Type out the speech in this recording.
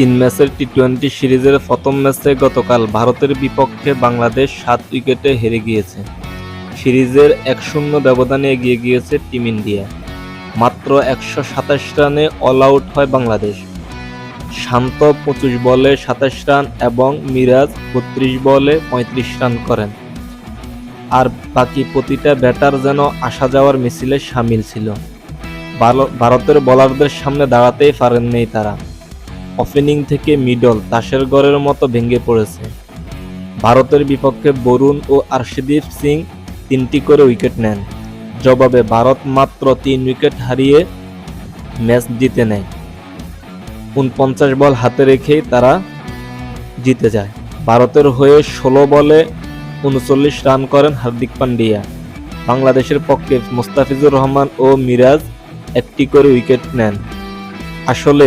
তিন ম্যাচের টি-টোয়েন্টি সিরিজের প্রথম ম্যাচে গতকাল ভারতের বিপক্ষে বাংলাদেশ 7 উইকেটে হেরে গিয়েছে। সিরিজের 1-0 ব্যবধানে এগিয়ে গিয়েছে টিম ইন্ডিয়া। মাত্র 127 রানে অল আউট হয় বাংলাদেশ। শান্ত 25 বলে 27 রান এবং মিরাজ 32 বলে 35 রান করেন। আর বাকি প্রতিটা ব্যাটার যেন আসা যাওয়ার মিছিলে সামিল ছিল। ভারতের বোলারদের সামনে দাঁড়াতেই পারেননি তারা। ওপেনিং থেকে মিডল তাসের ঘরের মতো ভেঙে পড়েছে। ভারতের বিপক্ষে বরুণ ও আর্শদীপ সিং 3টি করে উইকেট নেন। জবাবে ভারত মাত্র 3 উইকেট হারিয়ে ম্যাচ জিতে নেয়। 49 বল হাতে রেখেই তারা জিতে যায়। ভারতের হয়ে 16 বলে 39 রান করেন হার্দিক পান্ডিয়া। বাংলাদেশের পক্ষে মুস্তাফিজুর রহমান ও মিরাজ 1টি করে উইকেট নেন। আসলে